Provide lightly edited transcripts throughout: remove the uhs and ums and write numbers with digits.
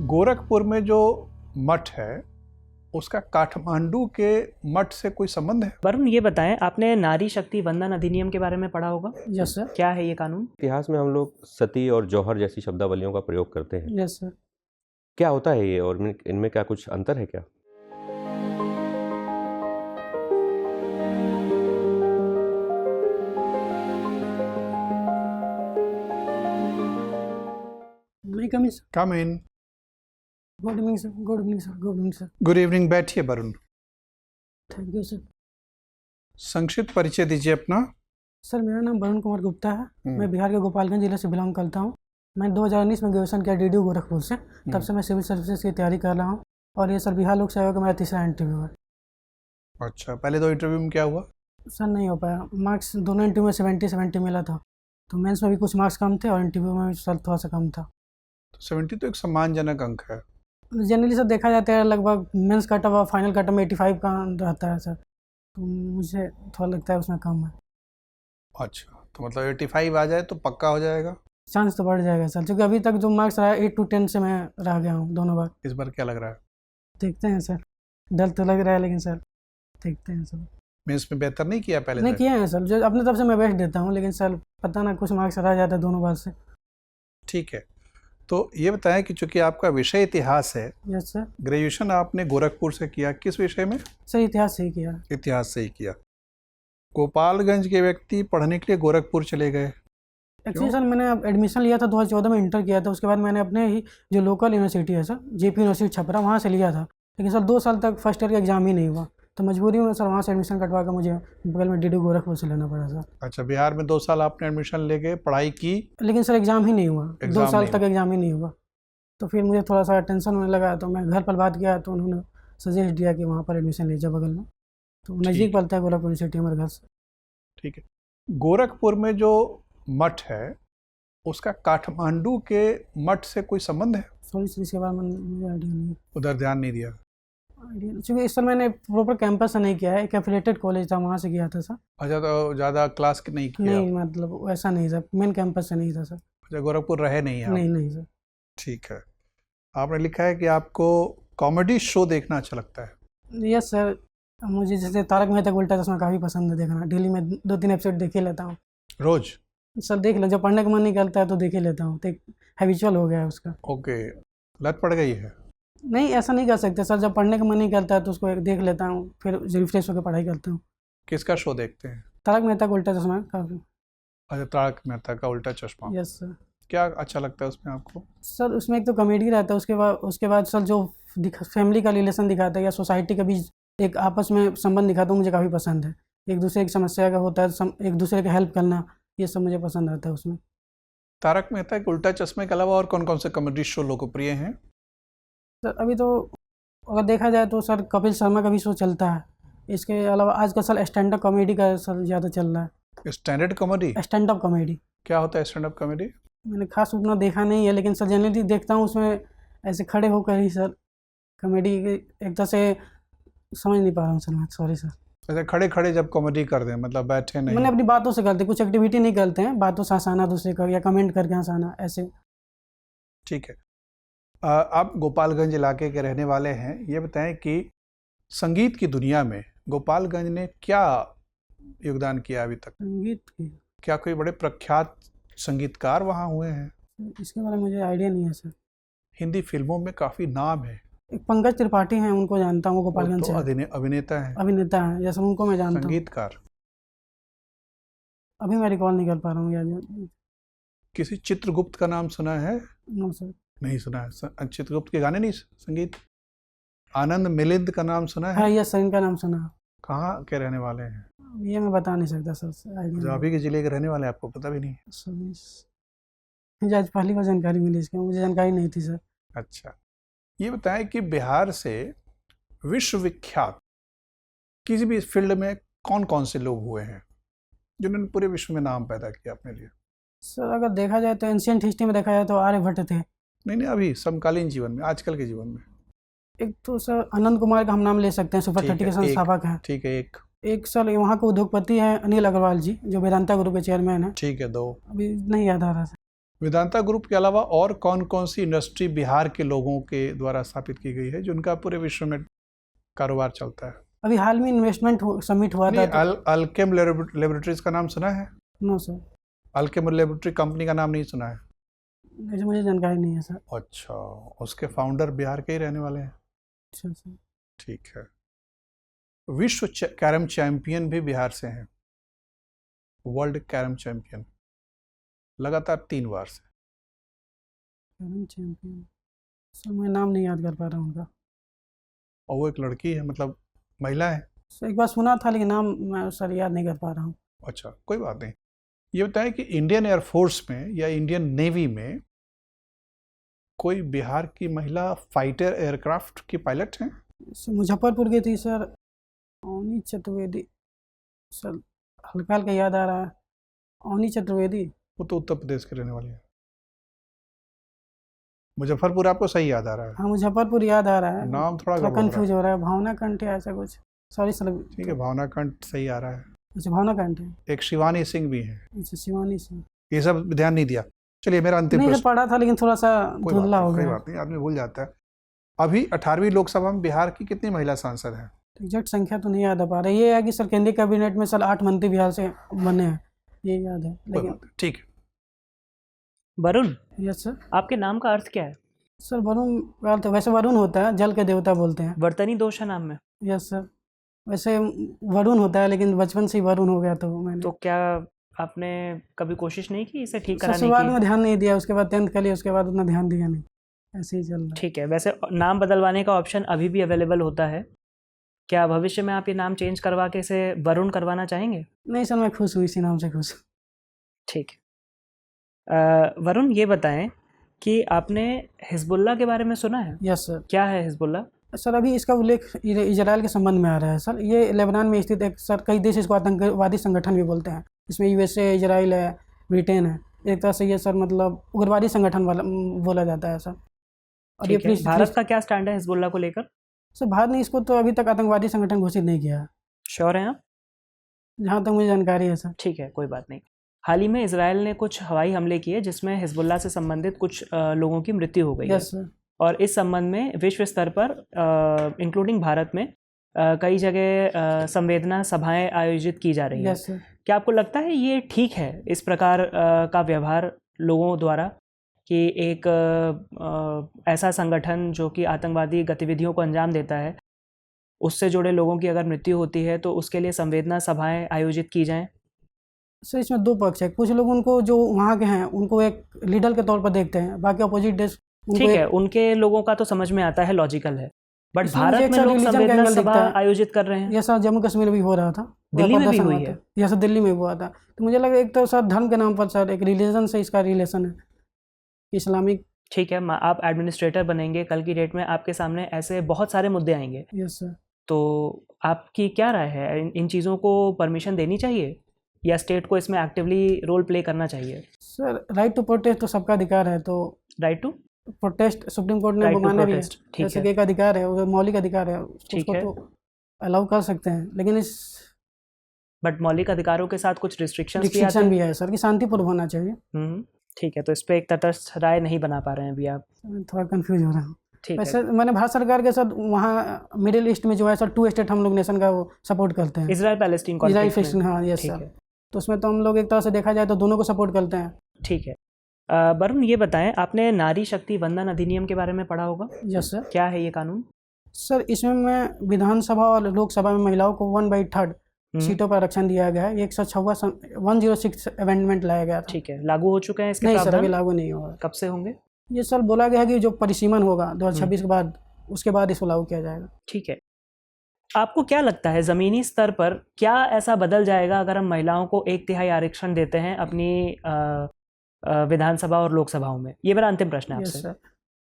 गोरखपुर में जो मठ है उसका काठमांडू के मठ से कोई संबंध है? वरुण, ये बताएं, आपने नारी शक्ति वंदन अधिनियम के बारे में पढ़ा होगा। Yes sir. क्या है ये कानून? इतिहास में हम लोग सती और जौहर जैसी शब्दावलियों का प्रयोग करते हैं। Yes sir. क्या होता है ये और इनमें क्या कुछ अंतर है क्या? Come sir. Come in. Good evening sir. Good evening sir. Good evening sir. Good evening. बैठिए वरुण। Thank you sir. संक्षिप्त परिचय दीजिए अपना। सर मेरा नाम वरुण कुमार गुप्ता है। मैं बिहार के गोपालगंज जिले से बिलोंग करता हूँ। मैं 2019 में ग्रेजुएशन किया DDU गोरखपुर से। तब से मैं सिविल सर्विसेज की तैयारी कर रहा हूँ और ये सर बिहार लोक सेवा का मेरा तीसरा इंटरव्यू है। अच्छा, पहले दो इंटरव्यू में क्या हुआ? सर नहीं हो पाया। मार्क्स दोनों इंटरव्यू में 70 मिला था। तो मेंस में भी कुछ मार्क्स कम थे और इंटरव्यू में भी सर थोड़ा सा कम था। तो 70 तो एक सम्मानजनक अंक है। जनरली सर देखा जाता है लगभग mains cut off final cut में 85 का रहता है सर। तो मुझे थोड़ा लगता है उसमें कम है। अच्छा, तो मतलब 85 आ जाए तो पक्का हो जाएगा? चांस तो बढ़ जाएगा सर, क्योंकि अभी तक जो मार्क्स रहा है 8 to 10 से मैं रह गया हूँ दोनों बार। इस बार क्या लग रहा है? देखते हैं सर। डर तो लग रहा है लेकिन सर देखते हैं सर। मेंस में बेहतर नहीं किया पहले नहीं से? किया है सर, जो अपने तरफ से मैं बेस्ट देता हूँ, लेकिन सर पता ना कुछ मार्क्स रह जाता है दोनों बार से। ठीक है, तो ये बताएं कि चूंकि आपका विषय इतिहास है। Yes sir. ग्रेजुएशन आपने गोरखपुर से किया, किस विषय में? सर इतिहास से ही किया। इतिहास से ही किया। गोपालगंज के व्यक्ति पढ़ने के लिए गोरखपुर चले गए? एक्चुअली सर मैंने एडमिशन लिया था 2014 में, इंटर किया था। उसके बाद मैंने अपने ही जो लोकल यूनिवर्सिटी है सर, JP यूनिवर्सिटी छपरा, वहाँ से लिया था। लेकिन सर 2 साल तक फर्स्ट ईयर का एग्जाम ही नहीं हुआ, तो मजबूरी में सर वहाँ से एडमिशन कटवा कर मुझे बगल में DDU गोरखपुर से लेना पड़ा सर। अच्छा, बिहार में 2 साल आपने एडमिशन लेके पढ़ाई की, लेकिन सर एग्ज़ाम ही नहीं हुआ। 2 साल नहीं तक एग्ज़ाम ही नहीं हुआ। तो फिर मुझे थोड़ा सा टेंशन होने लगा, तो मैं घर पर बात किया तो उन्होंने सजेस्ट दिया कि वहाँ पर एडमिशन लीजिए बगल में। तो नज़दीक पड़ता है गोरखपुर यूनिवर्सिटी हमारे घर से। ठीक है। गोरखपुर में जो मठ है उसका काठमांडू के मठ से कोई संबंध है? सॉरी सर, इसके बारे में मुझे आइडिया नहीं है। उधर ध्यान नहीं दिया? आइडिया क्योंकि इस सर मैंने प्रॉपर कैंपस से नहीं किया है, एक एफिलेटेड कॉलेज था वहाँ से किया था सर। अच्छा, तो ज़्यादा क्लास नहीं किया? नहीं, मतलब वैसा नहीं सर, मेन कैंपस से नहीं था सर। अच्छा, गोरखपुर रहे नहीं आप? नहीं सर। ठीक है। आपने लिखा है कि आपको कॉमेडी शो देखना अच्छा लगता है? यस सर, मुझे जैसे तारक मेहता का उल्टा चश्मा काफ़ी पसंद है देखना। डेली में 2-3 एपिसोड देख ही लेता हूँ। रोज? सर देख ले, जब पढ़ने का मन नहीं करता है तो देख ही लेता हूँ, तो एक हैबिचुअल हो गया है उसका। ओके, लत पड़ गई है? नहीं, ऐसा नहीं कर सकते सर, जब पढ़ने का मन नहीं करता है तो उसको देख लेता हूँ, फिर रिफ्रेश होकर पढ़ाई करता हूँ। किसका शो देखते हैं? तारक मेहता का उल्टा चश्मा काफ़ी। अच्छा, तारक मेहता का उल्टा चश्मा। Yes sir. क्या अच्छा लगता है उसमें आपको? सर उसमें एक तो कॉमेडी रहता है, उसके बाद सर जो फैमिली का रिलेशन दिखाता है या सोसाइटी के बीच एक आपस में संबंध दिखाता है, मुझे काफ़ी पसंद है। एक दूसरे की समस्या का होता है, एक दूसरे का हेल्प करना, ये सब मुझे पसंद आता है उसमें। तारक मेहता के उल्टा चश्मे के अलावा और कौन कौन से कॉमेडी शो लोकप्रिय हैं? सर अभी तो अगर देखा जाए तो सर कपिल शर्मा का भी शो चलता है। इसके अलावा आजकल सर स्टैंड अप कॉमेडी का सर ज़्यादा चल रहा है। Standard comedy? Stand up comedy. क्या होता है स्टैंड अप कॉमेडी? मैंने खास उतना देखा नहीं है, लेकिन सर जनरली देखता हूँ उसमें ऐसे खड़े होकर ही सर कॉमेडी एक तरह से समझ नहीं पा रहा हूँ सर मैं, सॉरी सर। अच्छा, खड़े खड़े जब कॉमेडी कर दें, मतलब बैठे नहीं? मैंने अपनी बातों से करते, कुछ एक्टिविटी नहीं करते हैं, बातों से हंसाना दूसरे का या कमेंट करके हंसाना ऐसे। ठीक है। आप गोपालगंज इलाके के रहने वाले हैं, ये बताएं कि संगीत की दुनिया में गोपालगंज ने क्या योगदान किया अभी तक? संगीत की? क्या कोई बड़े प्रख्यात संगीतकार वहाँ हुए हैं? इसके बारे में मुझे आइडिया नहीं है सर। हिंदी फिल्मों में काफ़ी नाम है। एक पंकज त्रिपाठी हैं, उनको जानता हूँ, गोपालगंज से अभिनेता हैं? अभिनेता हैं, जैसे उनको मैं जानता हूँ। संगीतकार? अभी मैं रिकॉल नहीं कर पा रहा हूँ यार। किसी चित्रगुप्त का नाम सुना है? No sir. नहीं सुना है। चित्रगुप्त के गाने नहीं संगीत? आनंद मिलिंद का नाम सुना है? हाँ यस सर, इनका नाम सुना। कहाँ के रहने वाले हैं? ये मैं बता नहीं सकता सर, आइडिया। आप ही के जिले के रहने वाले, आपको पता भी नहीं? मुझे आज पहली बार जानकारी मिली इसकी, मुझे जानकारी नहीं थी सर। अच्छा, ये बताएं कि बिहार से विश्वविख्यात किसी भी फील्ड में कौन कौन से लोग हुए हैं जिन्होंने पूरे विश्व में नाम पैदा किया अपने लिए? सर अगर देखा जाए तो एंशियंट हिस्ट्री में देखा जाए तो आर्यभट्ट थे। नहीं, अभी समकालीन जीवन में, आजकल के जीवन में। एक तो सर अनंत कुमार का हम नाम ले सकते हैं, सुपर 30 के संस्थापक हैं। ठीक है। एक सर वहाँ के उद्योगपति हैं अनिल अग्रवाल जी, जो वेदांता ग्रुप के चेयरमैन हैं। ठीक है। 2 अभी नहीं याद आ रहा सर। वेदांता ग्रुप के अलावा और कौन कौन सी इंडस्ट्री बिहार के लोगों के द्वारा स्थापित की गई है जिनका पूरे विश्व में कारोबार चलता है? अभी हाल में इन्वेस्टमेंट समिट हुआ था नहीं, अल्केम लेबोरेटरीज का नाम सुना है? No sir, Alkem laboratory company का नाम नहीं सुना है? ऐसे मुझे जानकारी नहीं है सर। अच्छा, उसके फाउंडर बिहार के ही रहने वाले हैं। अच्छा सर। ठीक है। विश्व कैरम चैंपियन भी बिहार से हैं, वर्ल्ड कैरम चैंपियन लगातार 3 बार से। कैरम चैंपियन सर, मैं नाम नहीं याद कर पा रहा हूँ उनका। और वो एक लड़की है, मतलब महिला है। सर एक बार सुना था लेकिन नाम मैं सर याद नहीं कर पा रहा हूँ। अच्छा, कोई बात नहीं। ये बताएं कि इंडियन एयरफोर्स में या इंडियन नेवी में कोई बिहार की महिला फाइटर एयरक्राफ्ट की पायलट हैं? सर मुजफ्फरपुर की थी सर, अवनी चतुर्वेदी सर, हल्का हल्का याद आ रहा है, अवनी चतुर्वेदी। वो तो उत्तर प्रदेश के रहने वाली है। मुजफ्फरपुर आपको सही याद आ रहा है? हाँ मुजफ्फरपुर याद आ रहा है, नाम थोड़ा थोड़ा गड़बड़ कंफ्यूज हो रहा है। भावना कंठ है ऐसा कुछ, सॉरी सर। ठीक है, भावना कंठ सही आ रहा है। अच्छा भावना कंठ है। एक शिवानी सिंह भी है। अच्छा शिवानी सिंह। ये सब ध्यान नहीं दिया। चलिए, मेरा अंतिम नहीं प्रश्न। पढ़ा था लेकिन थोड़ा सा कोई धुंधला हो कोई गया। बात नहीं, आदमी भूल जाता है। अभी 18वीं लोकसभा में बिहार की कितनी महिला सांसद हैं? एग्जैक्ट संख्या तो नहीं याद आ पा रही। ये है कि सर केंद्रीय कैबिनेट में सर 8 मंत्री बिहार से बने हैं, ये याद है। कोई लेकिन बात नहीं, ठीक है। Varun, yes sir. आपके नाम का अर्थ क्या है? सर वरुण का अर्थ वैसे वरुण होता है, जल के देवता बोलते हैं। वर्तनी दोष है नाम में? यस सर, वैसे वरुण होता है लेकिन बचपन से ही वरुण हो गया तो मैंने। तो क्या आपने कभी कोशिश नहीं की इसे ठीक सर कराने शुरुआत में की? ध्यान नहीं दिया, उसके बाद 10th कर लिया, उसके बाद उतना ध्यान दिया नहीं, ऐसे ही चल रहा है। ठीक है, वैसे नाम बदलवाने का ऑप्शन अभी भी अवेलेबल होता है। क्या भविष्य में आप ये नाम चेंज करवा के इसे वरुण करवाना चाहेंगे? नहीं सर, मैं खुश हूँ, इसी नाम से खुश। ठीक है। वरुण, ये बताएं कि आपने हिजबुल्लाह के बारे में सुना है? Yes sir. क्या है हिजबुल्लाह? सर अभी इसका उल्लेख इजराइल के संबंध में आ रहा है सर। ये लेबनान में स्थित एक सर, कई देश इसको आतंकवादी संगठन भी बोलते हैं। इसमें यूएसए, इजराइल है, ब्रिटेन है। एक तरह से ये सर मतलब उग्रवादी संगठन वाला बोला जाता है सर। और ये ठीक है, भारत का क्या स्टैंड है हिजबुल्लाह को लेकर? सर भारत ने इसको तो अभी तक आतंकवादी संगठन घोषित नहीं किया है, श्योर हैं आप? जहाँ तक मुझे जानकारी है सर। ठीक है, कोई बात नहीं। हाल ही में इसराइल ने कुछ हवाई हमले किए जिसमें हिजबुल्लाह से संबंधित कुछ लोगों की मृत्यु हो गई है। Yes sir. और इस संबंध में विश्व स्तर पर इंक्लूडिंग भारत में कई जगह संवेदना सभाएं आयोजित की जा रही हैं। Yes sir. क्या आपको लगता है ये ठीक है इस प्रकार का व्यवहार लोगों द्वारा कि एक ऐसा संगठन जो कि आतंकवादी गतिविधियों को अंजाम देता है, उससे जुड़े लोगों की अगर मृत्यु होती है तो उसके लिए संवेदना सभाएं आयोजित की जाएं? सर इसमें 2 पक्ष है। कुछ लोग उनको, जो वहाँ के हैं, उनको एक लीडर के तौर पर देखते हैं, बाकी अपोजिट देश ठीक है, उनके लोगों का तो समझ में आता है, लॉजिकल है, बट इसमें भारत मुझे एक में सर लोग religion का संवेदना angle सभा दिखता है। आयोजित कर रहे हैं। यह सर जम्मू कश्मीर में भी हो रहा था, दिल्ली में भी प्रदर्शन हुई हुआ है। था। यह सर दिल्ली में हुआ था। तो मुझे लगा एक तो सर धर्म के नाम पर सर एक रिलीजन से इसका रिलेशन है, इस्लामिक। ठीक है, आप एडमिनिस्ट्रेटर बनेंगे, कल की डेट में आपके सामने ऐसे बहुत सारे मुद्दे आएंगे, यस सर। तो आपकी क्या राय है? इन चीज़ों को परमिशन देनी चाहिए या स्टेट को इसमें एक्टिवली रोल प्ले करना चाहिए? सर राइट टू प्रोटेस्ट तो सबका अधिकार है, तो right to protest Supreme Court ने राइट टू माना भी है, प्रोटेस्ट, ठीक जैसे है। कि एक अधिकार है, वो मौलिक अधिकार है, ठीक उसको है। तो अलाउ कर सकते हैं। लेकिन इस बट मौलिक अधिकारों के साथ कुछ रिस्ट्रिक्शंस भी आते रिस्ट्रिक्शन भी हैं। है सर कि शांतिपूर्ण होना चाहिए। ठीक है, तो इस पे एक तटस्थ राय नहीं बना पा रहे हैं अभी आप? मैं थोड़ा कंफ्यूज हो रहा हूँ। ठीक वैसे है, मैंने भारत सरकार के साथ वहाँ मिडिल ईस्ट में जो है सर 2 स्टेट हम लोग नेशन का वो सपोर्ट करते हैं। इजराइल पैलेस्टीन इजराइल कॉन्फ्लिक्ट फिलिस्तीन, में। हाँ यस ठीक सर। है, तो उसमें तो हम लोग एक तरह से देखा जाए तो दोनों को सपोर्ट करते हैं। ठीक है। वरुण, ये बताएं, आपने नारी शक्ति वंदन अधिनियम के बारे में पढ़ा होगा? Yes sir. क्या है ये कानून? सर इसमें मैं विधानसभा और लोकसभा में महिलाओं को 1/3 सीटों पर आरक्षण दिया गया है। 106 अमेंडमेंट लाया गया था। ठीक है, लागू हो चुके हैं इसके नहीं सर, अभी प्रावधान? लागू नहीं होगा। कब से होंगे? ये सर बोला गया है कि जो परिसीमन होगा 2026 के बाद, उसके बाद इसको लागू किया जाएगा। ठीक है। आपको क्या लगता है ज़मीनी स्तर पर क्या ऐसा बदल जाएगा अगर हम महिलाओं को 1/3 आरक्षण देते हैं अपनी विधानसभा और लोकसभाओं में? ये मेरा अंतिम प्रश्न है यस आपसे। सर।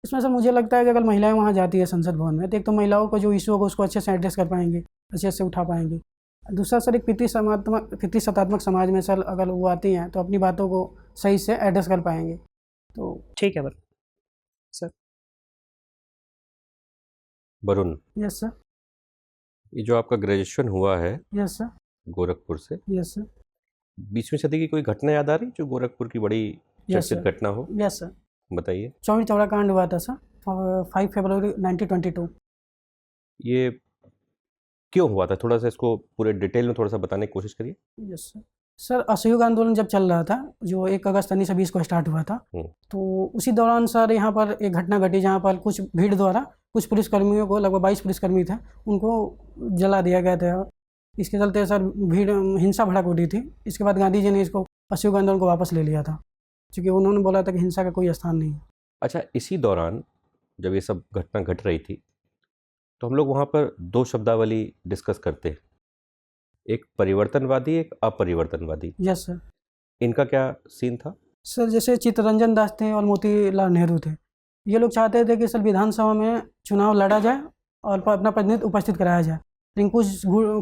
इसमें सर मुझे लगता है कि अगर महिलाएं वहाँ जाती है संसद भवन में, तो एक तो महिलाओं को जो इशू होगा उसको अच्छे से एड्रेस कर पाएंगी, अच्छे से उठा पाएंगी। दूसरा सर एक पितृसत्तात्मक समाज में सर अगर वो आती हैं तो अपनी बातों को सही से एड्रेस कर पाएंगे। तो ठीक है सर। Varun, yes sir. ये जो आपका ग्रेजुएशन हुआ है यस सर। गोरखपुर से, यस सर। 20वीं सदी की कोई घटना याद आ रही जो गोरखपुर की बड़ी यस चर्चित सर। घटना हो? Yes sir. बताइए। चौरी चौरा कांड हुआ था सर 5 फरवरी 1922। ये क्यों हुआ था? थोड़ा सा इसको पूरे डिटेल में थोड़ा सा बताने की कोशिश करिए। Yes sir. सर असहयोग आंदोलन जब चल रहा था, जो 1 अगस्त 1920 को स्टार्ट हुआ था, तो उसी दौरान सर यहाँ पर एक घटना घटी जहाँ पर कुछ भीड़ द्वारा कुछ पुलिसकर्मियों को, लगभग 22 पुलिसकर्मी थे, उनको जला दिया गया था। इसके चलते सर भीड़ हिंसा भड़क उठी थी। इसके बाद गांधी जी ने इसको असहयोग आंदोलन को वापस ले लिया था, क्योंकि उन्होंने बोला था कि हिंसा का कोई स्थान नहीं है। अच्छा, इसी दौरान जब ये सब घटना घट रही थी तो हम लोग वहाँ पर 2 शब्दावली डिस्कस करते हैं, एक परिवर्तनवादी, एक अपरिवर्तनवादी। Yes sir. इनका क्या सीन था? सर जैसे चित्तरंजन दास थे और मोतीलाल नेहरू थे, ये लोग चाहते थे कि सर विधानसभा में चुनाव लड़ा जाए और अपना प्रतिनिधित्व उपस्थित कराया जाए, लेकिन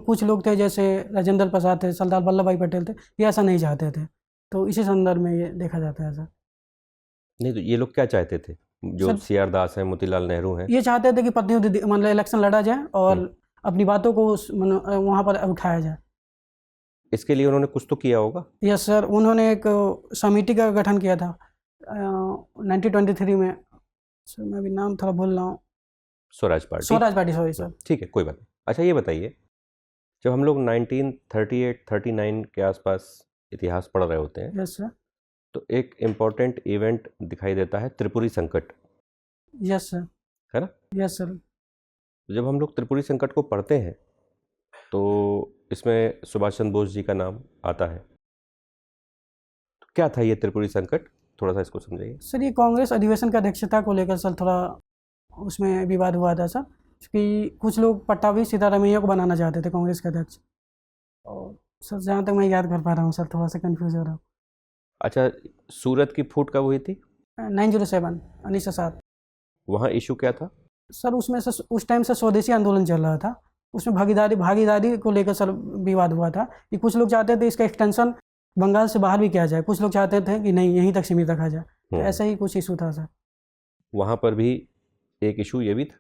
कुछ लोग थे जैसे राजेंद्र प्रसाद थे, सरदार वल्लभ भाई पटेल थे, ये ऐसा नहीं चाहते थे। तो इसी संदर्भ में ये देखा जाता है सर। नहीं तो ये लोग क्या चाहते थे? जो सर- CR दास हैं, मोतीलाल नेहरू हैं, ये चाहते थे कि प्रतिनिधि मतलब इलेक्शन लड़ा जाए और अपनी बातों को वहाँ पर उठाया जाए। इसके लिए उन्होंने कुछ तो किया होगा। Yes sir. उन्होंने एक समिति का गठन किया था 1923 में। सर मैं अभी नाम थोड़ा भूल रहा हूँ। Swaraj party. Swaraj party, sorry sir. ठीक है, कोई बात नहीं। अच्छा ये बताइए, जब हम लोग 1938-39 के आसपास इतिहास पढ़ रहे होते हैं यस सर। तो एक इम्पॉर्टेंट इवेंट दिखाई देता है, त्रिपुरी संकट, यस सर। है ना? Yes sir. जब हम लोग त्रिपुरी संकट को पढ़ते हैं तो इसमें सुभाष चंद्र बोस जी का नाम आता है। तो क्या था ये त्रिपुरी संकट? थोड़ा सा इसको समझाइए। सर ये कांग्रेस अधिवेशन का अध्यक्षता को लेकर सर थोड़ा उसमें विवाद हुआ था सर, क्योंकि कुछ लोग पट्टाभी सीतारामैया को बनाना चाहते थे कांग्रेस के अध्यक्ष। और सर जहाँ तक मैं याद कर पा रहा हूँ सर, थोड़ा सा कन्फ्यूज हो रहा हूँ। अच्छा, सूरत की फूट कब हुई थी? 907 1907। वहाँ इशू क्या था? सर उसमें सर उस टाइम से स्वदेशी आंदोलन चल रहा था, उसमें भागीदारी को लेकर सर विवाद हुआ था कि कुछ लोग चाहते थे इसका एक्सटेंशन बंगाल से बाहर भी किया जाए, कुछ लोग चाहते थे कि नहीं यहीं तक सीमित रखा जाए। तो ऐसा ही कुछ इशू था सर। वहाँ पर भी एक इशू ये भी था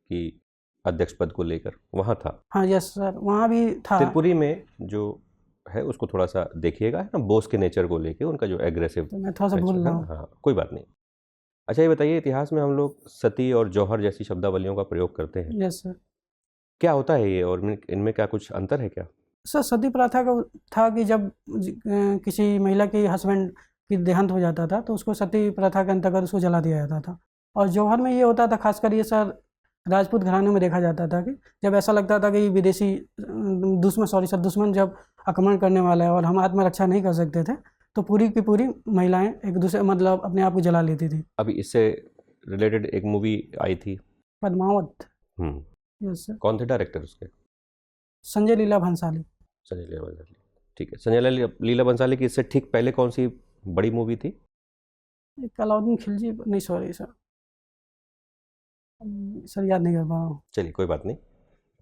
कि अध्यक्ष पद को लेकर वहाँ था। हाँ यस सर, वहाँ भी था। त्रिपुरी में जो है उसको थोड़ा सा देखिएगा, है ना, बोस के नेचर को लेके, उनका जो एग्रेसिव। तो मैं थोड़ा सा भूल रहा हूँ। हाँ, कोई बात नहीं। अच्छा ये बताइए, इतिहास में हम लोग सती और जौहर जैसी शब्दावलियों का प्रयोग करते हैं। Yes sir. क्या होता है ये, और इनमें क्या कुछ अंतर है क्या? सर सती प्रथा का था कि जब किसी महिला के हस्बैंड की देहांत हो जाता था तो उसको सती प्रथा के अंतर्गत उसको जला दिया जाता था। और जौहर में ये होता था, खासकर ये सर राजपूत घरानों में देखा जाता था कि जब ऐसा लगता था कि विदेशी दुश्मन जब आक्रमण करने वाला है और हम आत्मरक्षा नहीं कर सकते थे, तो पूरी की पूरी महिलाएं एक दूसरे मतलब अपने आप को जला लेती थी। अभी इससे रिलेटेड एक मूवी आई थी, पद्मावत। Yes sir. कौन थे डायरेक्टर उसके? संजय लीला भंसाली। संजय लीला बंसाली। ठीक है, संजय लीला बंसाली की इससे ठीक पहले कौन सी बड़ी मूवी थी? एक अलाउद्दीन खिलजी, नहीं सॉरी सर, सर याद नहीं कर पा रहा हूँ। चलिए कोई बात नहीं।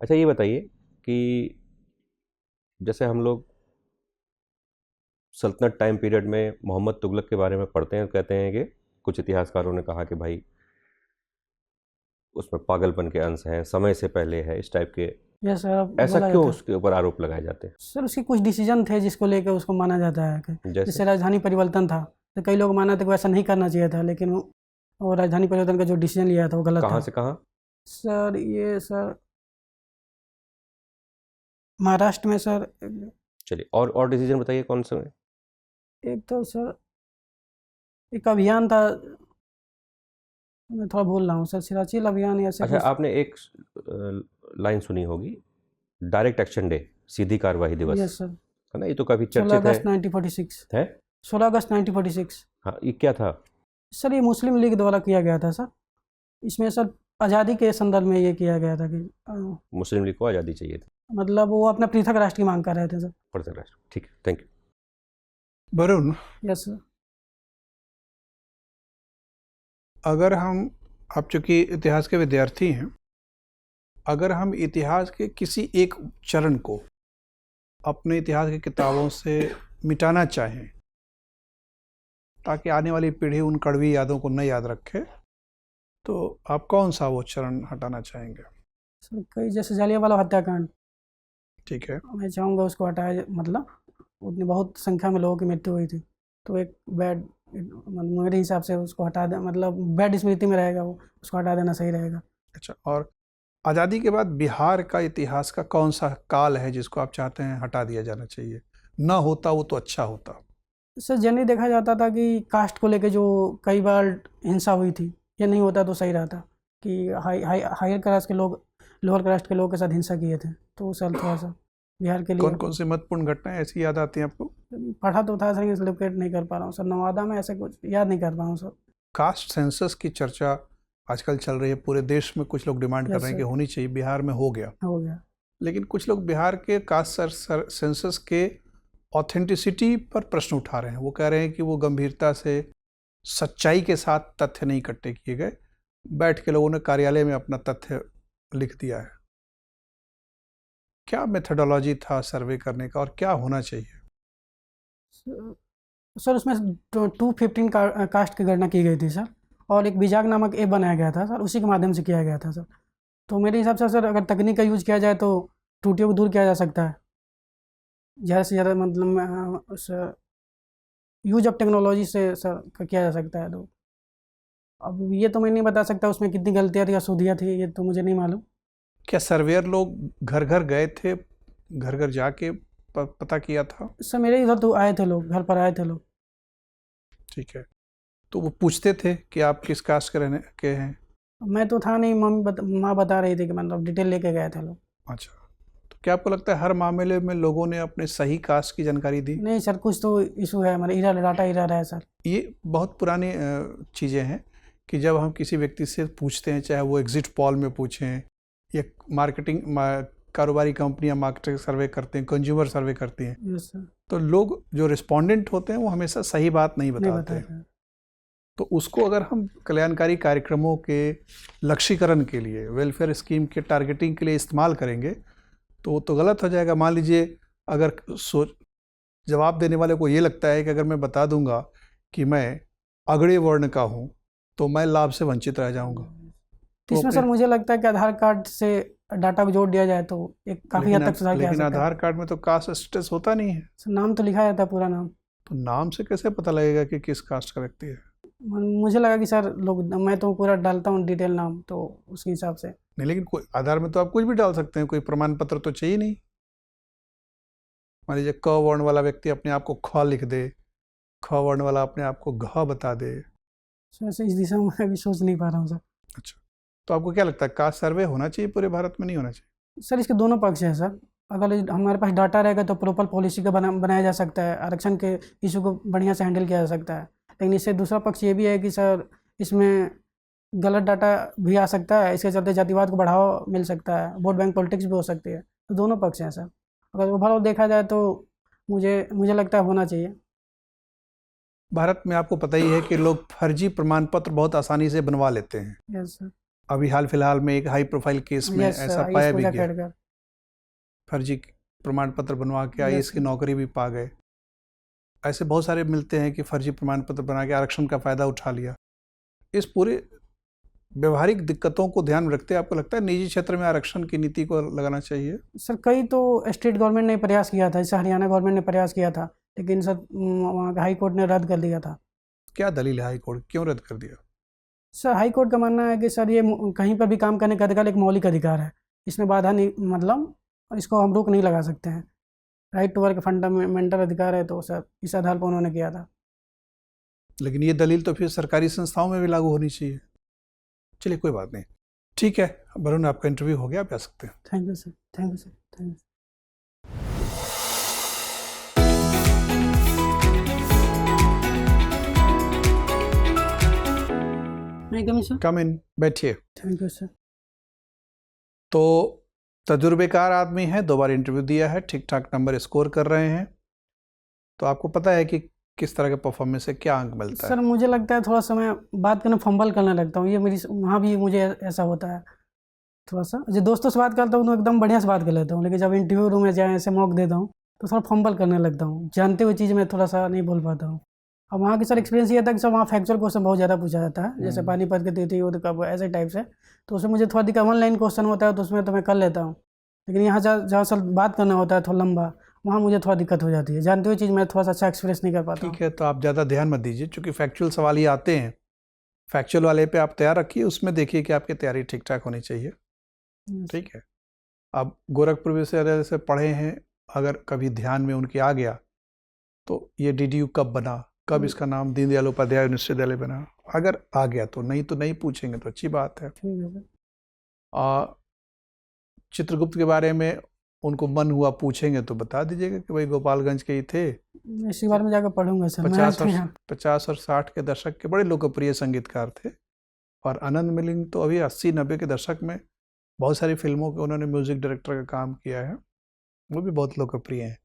अच्छा ये बताइए कि जैसे हम लोग सल्तनत टाइम पीरियड में मोहम्मद तुगलक के बारे में पढ़ते हैं, कहते हैं कि कुछ इतिहासकारों ने कहा कि भाई उसमें पागलपन के अंश हैं, समय से पहले है, इस टाइप के। Yes sir. ऐसा क्यों उसके ऊपर आरोप लगाए जाते हैं? सर उसके कुछ डिसीजन थे जिसको लेकर उसको माना जाता है कि जैसे राजधानी परिवर्तन था, तो कई लोग माना था कि वैसा नहीं करना चाहिए था, लेकिन वो राजधानी परिवर्तन का जो डिसीजन लिया था वो गलत था। कहाँ से कहाँ? सर ये सर महाराष्ट्र में सर। चलिए और डिसीजन बताइए कौन से? एक तो सर एक अभियान था, मैं थोड़ा भूल रहा हूँ सर, सिराचिल अभियान या अच्छा, आपने एक लाइन सुनी होगी, डायरेक्ट एक्शन डे, सीधी कार्रवाई दिवस। Yes sir. है ना, ये तो काफी 16 चर्चित अगस्त 1946 है। 16 अगस्त 1946। हाँ, ये क्या था? सर ये मुस्लिम लीग द्वारा किया गया था सर। इसमें सर आज़ादी के संदर्भ में ये किया गया था कि मुस्लिम लीग को आज़ादी चाहिए थी, मतलब वो अपना पृथक राष्ट्र की मांग कर रहे थे सर। पृथक राष्ट्र। ठीक है, thank you. Varun, yes sir. अगर हम, आप चूंकि इतिहास के विद्यार्थी हैं, अगर हम इतिहास के किसी एक चरण को अपने इतिहास की किताबों से मिटाना चाहें ताकि आने वाली पीढ़ी उन कड़वी यादों को न याद रखे, तो आप कौन सा वो चरण हटाना चाहेंगे? सर कई जैसे जलियांवाला हत्याकांड, ठीक है। मैं चाहूँगा उसको हटाया मतलब उतनी बहुत संख्या में लोगों की मृत्यु हुई थी। तो एक बैड, मेरे हिसाब से उसको हटा दे, मतलब बैड स्मृति में रहेगा वो, उसको हटा देना सही रहेगा। अच्छा, और आज़ादी के बाद बिहार का इतिहास का कौन सा काल है जिसको आप चाहते हैं हटा दिया जाना चाहिए? ना होता वो तो अच्छा होता। सर जनरली देखा जाता था कि कास्ट को लेके जो कई बार हिंसा हुई थी, ये नहीं होता तो सही रहता, कि हायर क्लास के लोग लोअर कास्ट के लोगों के साथ हिंसा किए थे, तो सर थोड़ा सा बिहार के लिए कौन कौन सी महत्वपूर्ण घटनाएं ऐसी याद आती हैं आपको? पढ़ा तो था सर, लोकेट नहीं कर पा रहा हूँ सर, नवादा में ऐसे कुछ याद नहीं कर पा रहा हूँ सर। कास्ट सेंसस की चर्चा आजकल चल रही है पूरे देश में, कुछ लोग डिमांड कर Yes, रहे हैं कि sir. होनी चाहिए, बिहार में हो गया, हो गया। लेकिन कुछ लोग बिहार के कास्ट सेंसस के ऑथेंटिसिटी पर प्रश्न उठा रहे हैं। वो कह रहे हैं कि वो गंभीरता से सच्चाई के साथ तथ्य नहीं इकट्ठे किए गए, बैठ के लोगों ने कार्यालय में अपना तथ्य लिख दिया है। क्या मेथोडोलॉजी था सर्वे करने का और क्या होना चाहिए? सर उसमें 215 कास्ट की गणना की गई थी सर, और एक बिजाग नामक ऐप बनाया गया था सर, उसी के माध्यम से किया गया था सर। तो मेरे हिसाब से सर अगर तकनीक का यूज़ किया जाए तो त्रुटियों को दूर किया जा सकता है ज़्यादा से ज़्यादा, मतलब यूज ऑफ टेक्नोलॉजी से सर किया जा सकता है। तो अब ये तो मैं नहीं बता सकता उसमें कितनी गलतियाँ थी या सुधियाँ थी, ये तो मुझे नहीं मालूम। क्या सर्वेयर लोग घर घर गए थे, घर घर जाके पता किया था? सर मेरे इधर तो आए थे लोग, घर पर आए थे लोग। ठीक है, तो वो पूछते थे कि आप किस कास्ट के रहने के हैं? मैं तो था नहीं, माँ बता रही थी कि मतलब डिटेल लेके गए थे लोग। अच्छा, तो क्या आपको लगता है हर मामले में लोगों ने अपने सही कास्ट की जानकारी दी? नहीं सर, कुछ तो इशू है, हमारे इधर डाटा इधर है सर। ये बहुत पुरानी चीज़ें हैं कि जब हम किसी व्यक्ति से पूछते हैं, चाहे वो एग्जिट पॉल में पूछें या मार्केटिंग कारोबारी कंपनियां मार्केटिंग सर्वे करते हैं, कंज्यूमर सर्वे करती हैं, यस सर। तो लोग जो रिस्पोंडेंट होते हैं वो हमेशा सही बात नहीं नहीं बताते हैं। बताते। तो उसको अगर हम कल्याणकारी कार्यक्रमों के लक्ष्यीकरण के लिए, वेलफेयर स्कीम के टारगेटिंग के लिए इस्तेमाल करेंगे तो वो तो गलत हो जाएगा। मान लीजिए अगर जवाब देने वाले को ये लगता है कि अगर मैं बता दूंगा कि मैं अगड़े वर्ण का हूँ तो मैं लाभ से वंचित रह जाऊंगा। तो इसमें सर मुझे लगता है कि आधार कार्ड से डाटा को जोड़ दिया जाए तो एक काफ़ी हद तक सुधार किया जा लेकिन सकता है। आधार कार्ड में तो कास्ट स्टेटस होता नहीं है। सर नाम तो लिखा जाता है, पूरा नाम। तो नाम से कैसे पता लगेगा कि किस कास्ट का व्यक्ति है? मुझे लगा कि सर लोग, मैं तो पूरा डालता हूँ डिटेल नाम, तो उसके हिसाब से नहीं, लेकिन कोई आधार में तो आप कुछ भी डाल सकते हैं, कोई प्रमाण पत्र तो चाहिए नहीं। मान लीजिए क वर्ण वाला व्यक्ति अपने आप को ख लिख दे, ख वर्ण वाला अपने आप को घ बता दे। सर इस दिशा में मैं अभी सोच नहीं पा रहा हूँ सर। अच्छा, तो आपको क्या लगता है कास्ट सर्वे होना चाहिए पूरे भारत में, नहीं होना चाहिए? सर इसके दोनों पक्ष हैं सर। अगर हमारे पास डाटा रहेगा तो प्रॉपर पॉलिसी का बनाया जा सकता है, आरक्षण के इशू को बढ़िया से हैंडल किया जा सकता है। लेकिन इससे दूसरा पक्ष ये भी है कि सर इसमें गलत डाटा भी आ सकता है, इसके चलते जातिवाद को बढ़ावा मिल सकता है, वोट बैंक पॉलिटिक्स भी हो सकती है। तो दोनों पक्ष हैं सर। अगर ओवरऑल देखा जाए तो मुझे लगता है होना चाहिए। भारत में आपको पता ही है कि लोग फर्जी प्रमाण पत्र बहुत आसानी से बनवा लेते हैं। Yes sir. अभी हाल फिलहाल में एक हाई प्रोफाइल केस में यस ऐसा सर, पाया आयुष भी पूजा गया, खेड़कर। फर्जी प्रमाण पत्र बनवा के Yes, आईएएस की sir. नौकरी भी पा गए। ऐसे बहुत सारे मिलते हैं कि फर्जी प्रमाण पत्र बना के आरक्षण का फायदा उठा लिया। इस पूरे व्यवहारिक दिक्कतों को ध्यान में रखते आपको लगता है निजी क्षेत्र में आरक्षण की नीति को लगाना चाहिए? सर कई तो स्टेट गवर्नमेंट ने प्रयास किया था, जैसे हरियाणा गवर्नमेंट ने प्रयास किया था, लेकिन सर वहाँ हाई कोर्ट ने रद्द कर दिया था। क्या दलील है हाई कोर्ट क्यों रद्द कर दिया? सर हाई कोर्ट का मानना है कि सर ये कहीं पर भी काम करने का अधिकार एक मौलिक अधिकार है, इसमें बाधा नहीं, मतलब इसको हम रोक नहीं लगा सकते हैं। राइट टू वर्क फंडामेंटल अधिकार है, तो सर इस आधार पर उन्होंने किया था। लेकिन ये दलील तो फिर सरकारी संस्थाओं में भी लागू होनी चाहिए। चलिए कोई बात नहीं, ठीक है वरुण, आपका इंटरव्यू हो गया, आप जा सकते हैं। Thank you sir, thank you sir, thank you. Sir come in, बैठिए। Thank you sir. तो तजुर्बेकार आदमी है, 2 बार इंटरव्यू दिया है, ठीक ठाक नंबर स्कोर कर रहे हैं, तो आपको पता है कि किस तरह के परफॉर्मेंस से क्या अंक मिलता सर है? मुझे लगता है थोड़ा सा मैं बात करने फंबल करने लगता हूँ, ये मेरी वहाँ भी मुझे ऐसा होता है थोड़ा सा। जो दोस्तों से बात करता हूँ तो एकदम बढ़िया से बात कर लेता हूँ, लेकिन जब इंटरव्यू रूम में जाए ऐसे मौक देता हूँ तो थोड़ा फंबल करने लगता हूँ, जानते हुए चीज़ में थोड़ा सा नहीं बोल पाता हूँ। अब वहाँ की सर एक्सपीरियंस ये था कि सर वहाँ फैक्चुअल क्वेश्चन बहुत ज़्यादा पूछा जाता है, जैसे पानीपत के तिथि युद्ध कब, ऐसे टाइप से, तो उसमें मुझे थोड़ा दिक्कत, ऑनलाइन क्वेश्चन होता है तो उसमें तो मैं कर लेता हूँ। लेकिन यहाँ जहाँ सर बात करना होता है थोड़ा लंबा, वहाँ मुझे थोड़ा दिक्कत हो जाती है, जानते हुए चीज़ मैं थोड़ा सा अच्छा एक्सप्रेस नहीं कर पाता हूँ। ठीक है, तो आप ज़्यादा ध्यान मत दीजिए, क्योंकि फैक्चुअल सवाल ही आते हैं। फैक्चुअल वाले पे आप तैयार रखिए, उसमें देखिए कि आपकी तैयारी ठीक ठाक होनी चाहिए। Yes. ठीक है। अब गोरखपुर विश्वविद्यालय से पढ़े हैं, अगर कभी ध्यान में उनके आ गया तो ये डीडीयू कब बना, कब इसका नाम दीनदयाल उपाध्याय विश्वविद्यालय बना, अगर आ गया तो, नहीं तो नहीं पूछेंगे तो अच्छी बात है। ठीक है सर। चित्रगुप्त के बारे में उनको मन हुआ पूछेंगे तो बता दीजिएगा कि भाई गोपालगंज के ही थे। मैं इसी बारे में जाकर पढ़ूंगा सर। मैं 50 और 60 के दशक के बड़े लोकप्रिय संगीतकार थे। और आनंद मिलिंग तो अभी 80-90 के दशक में बहुत सारी फिल्मों के उन्होंने म्यूजिक डायरेक्टर का काम किया है, वो भी बहुत लोकप्रिय हैं।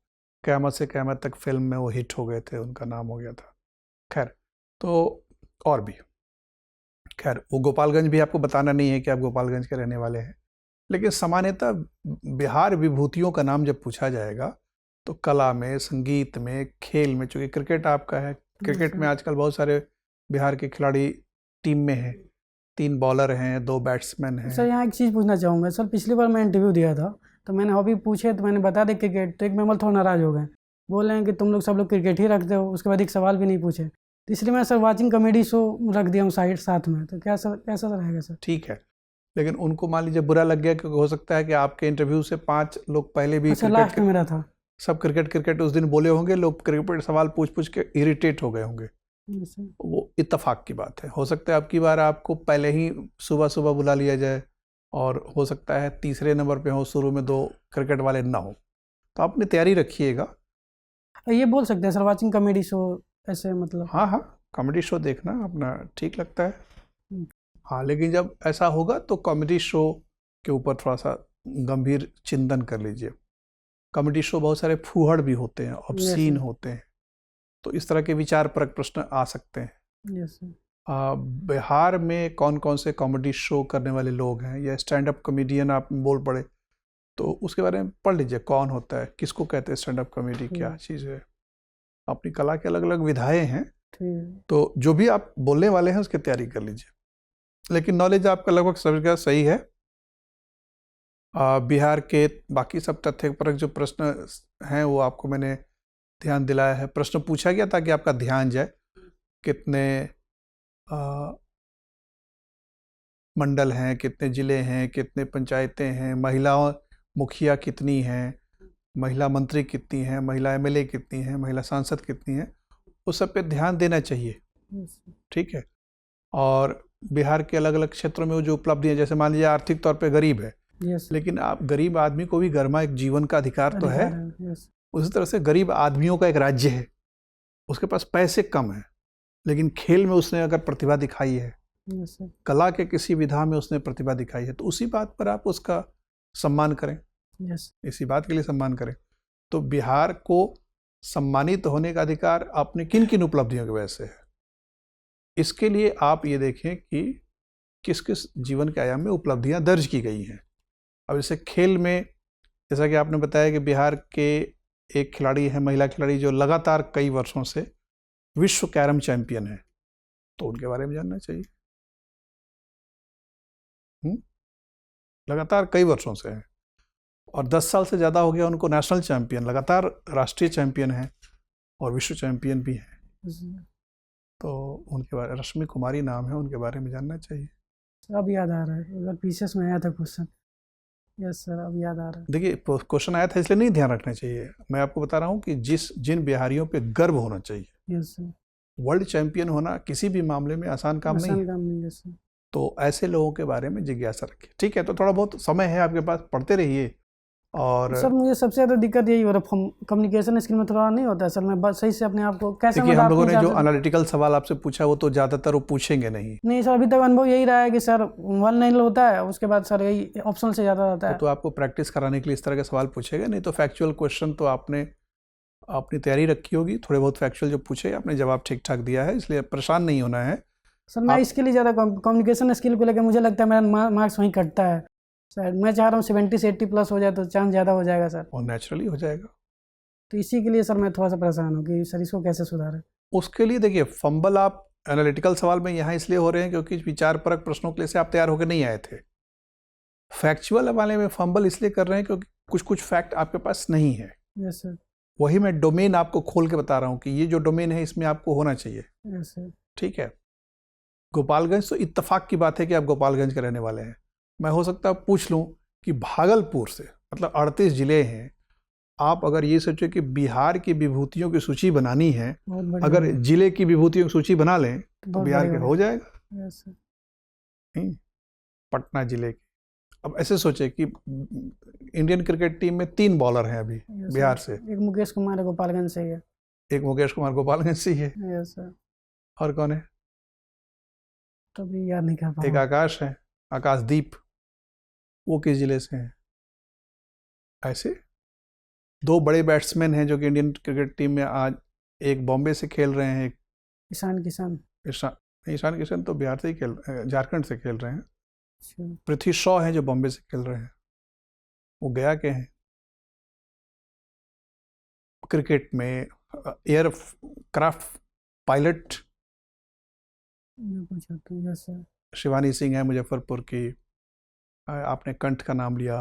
क़यामत से क़यामत तक फिल्म में वो हिट हो गए थे, उनका नाम हो गया था। खैर, तो और भी, खैर वो गोपालगंज भी आपको बताना नहीं है कि आप गोपालगंज के रहने वाले हैं, लेकिन सामान्यतः बिहार विभूतियों का नाम जब पूछा जाएगा तो कला में, संगीत में, खेल में, चूँकि क्रिकेट आपका है, क्रिकेट में आजकल बहुत सारे बिहार के खिलाड़ी टीम में हैं, 3 बॉलर हैं, 2 बैट्समैन हैं। सर यहाँ एक चीज़ पूछना चाहूँगा सर, पिछली बार मैं इंटरव्यू दिया था तो मैंने हॉबी पूछे तो मैंने बता दिया क्रिकेट, तो एक मेंबर थोड़ा नाराज़ हो गए, बोल रहे हैं कि तुम लोग सब लोग क्रिकेट ही रखते हो, उसके बाद एक सवाल भी नहीं पूछे, तो इसलिए मैं सर वाचिंग कॉमेडी शो रख दिया हूँ साथ में, तो क्या सर कैसा रहेगा सर? ठीक है, लेकिन उनको मान लीजिए बुरा लग गया, क्योंकि हो सकता है कि आपके इंटरव्यू से 5 लोग पहले भी अच्छा, लास्ट में मेरा था, सब क्रिकेट उस दिन बोले होंगे, लोग क्रिकेट सवाल पूछ के इरिटेट हो गए होंगे। वो इत्तेफाक की बात है। हो सकता है अब की बार आपको पहले ही सुबह बुला लिया जाए, और हो सकता है तीसरे नंबर पे हो, शुरू में 2 क्रिकेट वाले ना हो, तो अपनी तैयारी रखिएगा। ये बोल सकते हैं सर वाचिंग कॉमेडी शो ऐसे, मतलब? हाँ, कॉमेडी शो देखना अपना ठीक लगता है। हाँ, लेकिन जब ऐसा होगा तो कॉमेडी शो के ऊपर थोड़ा सा गंभीर चिंतन कर लीजिए। कॉमेडी शो बहुत सारे फूहड़ भी होते हैं, ऑब्सीन होते हैं, तो इस तरह के विचारपरक प्रश्न आ सकते हैं। Yes sir. बिहार में कौन कौन से कॉमेडी शो करने वाले लोग हैं, या स्टैंड अप कॉमेडियन आप बोल पड़े तो उसके बारे में पढ़ लीजिए, कौन होता है, किसको कहते हैं स्टैंड अप कॉमेडी, क्या चीज़ है। अपनी कला के अलग अलग विधाएं हैं, तो जो भी आप बोलने वाले हैं उसकी तैयारी कर लीजिए। लेकिन नॉलेज आपका लगभग सभी का सही है। बिहार के बाकी सब तथ्यपरक जो प्रश्न हैं वो आपको मैंने ध्यान दिलाया है। प्रश्न पूछा गया ताकि आपका ध्यान जाए, कितने मंडल हैं, कितने ज़िले हैं, कितने पंचायतें हैं, महिला मुखिया कितनी हैं, महिला मंत्री कितनी हैं, महिला एमएलए कितनी हैं, महिला सांसद कितनी हैं, उस सब पे ध्यान देना चाहिए। ठीक है। और बिहार के अलग अलग क्षेत्रों में वो जो उपलब्धियाँ, जैसे मान लीजिए आर्थिक तौर पे गरीब है, लेकिन आप गरीब आदमी को भी गर्मा एक जीवन का अधिकार तो है। उसी तरह से गरीब आदमियों का एक राज्य है, उसके पास पैसे कम हैं, लेकिन खेल में उसने अगर प्रतिभा दिखाई है, कला के किसी विधा में उसने प्रतिभा दिखाई है, तो उसी बात पर आप उसका सम्मान करें, इसी बात के लिए सम्मान करें। तो बिहार को सम्मानित होने का अधिकार आपने किन किन उपलब्धियों की वजह से है, इसके लिए आप ये देखें कि किस किस जीवन के आयाम में उपलब्धियां दर्ज की गई हैं। अब जैसे खेल में, जैसा कि आपने बताया कि बिहार के एक खिलाड़ी है, महिला खिलाड़ी, जो लगातार कई वर्षों से विश्व कैरम चैंपियन है, तो उनके बारे में जानना चाहिए। लगातार कई वर्षों से है, और 10 साल से ज़्यादा हो गया उनको नेशनल चैंपियन, लगातार राष्ट्रीय चैंपियन है और विश्व चैंपियन भी है। तो उनके बारे, रश्मि कुमारी नाम है, उनके बारे में जानना चाहिए। अब याद आ रहा है, एक बार पीसेस में आया था क्वेश्चन। यस सर, अब याद आ रहा है। देखिए, क्वेश्चन आया था इसलिए नहीं ध्यान रखना चाहिए, मैं आपको बता रहा हूँ कि जिन बिहारियों पे गर्व होना चाहिए। Yes sir. वर्ल्ड चैंपियन होना किसी भी मामले में आसान काम नहीं है। Yes sir. तो ऐसे लोगों के बारे में जिज्ञासा रखिए। ठीक है, तो थोड़ा बहुत समय है आपके पास, पढ़ते रहिए। और सर मुझे सबसे ज़्यादा दिक्कत यही हो रहा है, कम्युनिकेशन स्किल में थोड़ा नहीं होता है सर, मैं सही से अपने आप को कैसे, देखिए, हम लोगों ने जो एनालिटिकल सवाल आपसे पूछा वो तो ज़्यादातर वो पूछेंगे नहीं सर, अभी तक अनुभव यही रहा है कि सर 1 नहीं होता है, उसके बाद सर यही ऑप्शन से ज़्यादा रहता है। तो आपको प्रैक्टिस कराने के लिए इस तरह के सवाल पूछेगा, नहीं तो फैक्चुअल क्वेश्चन तो आपने अपनी तैयारी रखी होगी, थोड़े बहुत फैक्चुअल जो पूछे आपने जवाब ठीक ठाक दिया है, इसलिए परेशान नहीं होना है। सर मैं इसके लिए ज़्यादा कम्युनिकेशन स्किल को लेकर मुझे लगता है मेरा मार्क्स वहीं कटता है सर। मैं चाह रहा हूँ 70 से 80 प्लस हो जाए तो चांस ज़्यादा हो जाएगा सर, और नेचुरली हो जाएगा। तो इसी के लिए सर मैं थोड़ा सा परेशान हूँ कि सर इसको कैसे सुधारें। उसके लिए देखिए, फंबल आप एनालिटिकल सवाल में यहाँ इसलिए हो रहे हैं क्योंकि विचारपरक प्रश्नों के लिए से आप तैयार होकर नहीं आए थे। फैक्चुअल वाले में फंबल इसलिए कर रहे हैं क्योंकि कुछ फैक्ट आपके पास नहीं है। Yes sir. वही मैं डोमेन आपको खोल के बता रहा हूँ कि ये जो डोमेन है इसमें आपको होना चाहिए। Yes sir. ठीक है। गोपालगंज तो इत्तेफाक की बात है कि आप गोपालगंज के रहने वाले हैं। मैं हो सकता है पूछ लूँ कि भागलपुर से, मतलब 38 जिले हैं, आप अगर ये सोचो कि बिहार की विभूतियों की सूची बनानी है, बहुत बढ़िया। अगर जिले की विभूतियों की सूची बना लें तो बहुत बिहार के बढ़िया। हो जाएगा। Yes sir. नहीं, पटना जिले की। अब ऐसे सोचे कि इंडियन क्रिकेट टीम में 3 बॉलर हैं अभी यस बिहार सर। से। एक मुकेश कुमार है, गोपालगंज से ही है। एक मुकेश कुमार गोपालगंज से ही है, यस सर। और कौन है? तो भी याद नहीं कर पा एक रहा आकाश है, आकाशदीप, वो किस जिले से हैं? ऐसे 2 बड़े बैट्समैन हैं जो कि इंडियन क्रिकेट टीम में आज, एक बॉम्बे से खेल रहे हैं, एक ईशान किशन। ईशान किशन तो बिहार से ही झारखंड से खेल रहे हैं। अच्छा। पृथ्वी शॉ हैं जो बॉम्बे से खेल रहे हैं, वो गया के हैं। क्रिकेट में एयर क्राफ्ट पायलट मैं पूछा तो यस सर। शिवानी सिंह है मुजफ्फरपुर की। आपने कंठ का नाम लिया।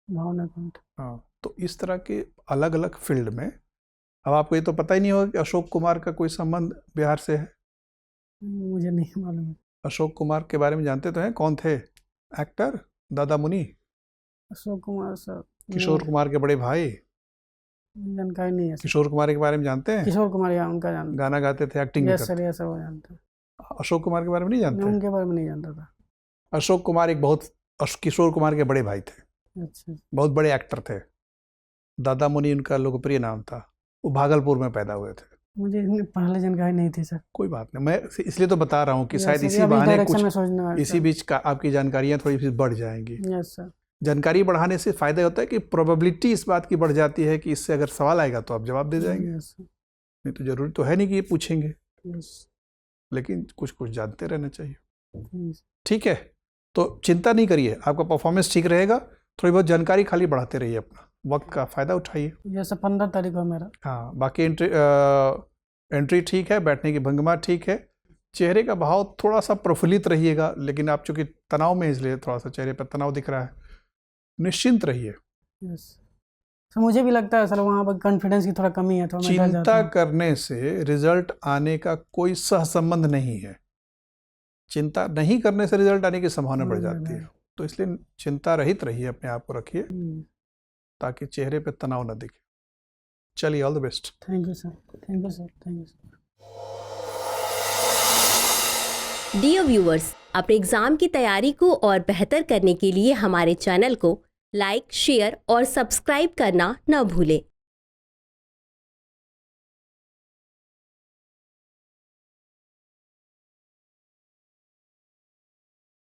भावना कंठ। हाँ, तो इस तरह के अलग अलग फील्ड में। अब आपको ये तो पता ही नहीं होगा कि अशोक कुमार का कोई संबंध बिहार से है। मुझे नहीं मालूम है। अशोक कुमार के बारे में जानते तो हैं? कौन थे? एक्टर, दादा मुनि, अशोक कुमार सर। किशोर कुमार के बड़े भाई। जानकारी नहीं है सर। किशोर कुमार के बारे में जानते हैं? किशोर कुमार, या उनका जानता। गाना गाते थे, एक्टिंग भी यस करते सर, यस सर, वो जानता। थे। अशोक कुमार के बारे में नहीं मैं जानते? उनके बारे में नहीं जानता था। अशोक कुमार एक बहुत, किशोर कुमार के बड़े भाई थे, अच्छा। बहुत बड़े एक्टर थे। दादा मुनि उनका लोकप्रिय नाम था। वो भागलपुर में पैदा हुए थे। मुझे इतनी पहले जानकारी नहीं थी सर। कोई बात नहीं, मैं इसलिए तो बता रहा हूँ कि यस शायद सर, इसी अभी बहाने डायरेक्शन में कुछ, सोचना है इसी सर। बीच का आपकी जानकारियाँ थोड़ी सी बढ़ जाएंगी। Yes sir. जानकारी बढ़ाने से फायदा होता है कि प्रोबेबिलिटी इस बात की बढ़ जाती है कि इससे अगर सवाल आएगा तो आप जवाब दे जाएंगे। Yes sir. नहीं तो जरूरी तो है नहीं कि ये पूछेंगे, यस। लेकिन कुछ कुछ जानते रहना चाहिए। यस। ठीक है, तो चिंता नहीं करिए, आपका परफॉर्मेंस ठीक रहेगा। थोड़ी बहुत जानकारी खाली बढ़ाते रहिए, अपना वक्त का फ़ायदा उठाइए। यस सर, 15 तारीख को है मेरा। हाँ, बाकी एंट्री ठीक है, बैठने की भंगिमा ठीक है, चेहरे का भाव थोड़ा सा प्रफुल्लित रहिएगा, लेकिन आप चूंकि तनाव में, इसलिए थोड़ा सा चेहरे पर तनाव दिख रहा है। निश्चिंत रहिए। यस सर, मुझे भी लगता है सर वहाँ पर कॉन्फिडेंस की थोड़ा कमी है, थोड़ा मैं डर जाता चिंता हूँ। करने से रिजल्ट आने का कोई सहसंबंध नहीं है। चिंता नहीं करने से रिजल्ट आने की संभावना बढ़ जाती है, तो इसलिए चिंता रहित रहिए, अपने आप को रखिए ताकि चेहरे पे तनाव न दिखे। चलिए, all the best. Thank you sir, thank you sir, thank you sir. Dear viewers, अपने एग्जाम की तैयारी को और बेहतर करने के लिए हमारे चैनल को लाइक, शेयर और सब्सक्राइब करना न भूलें।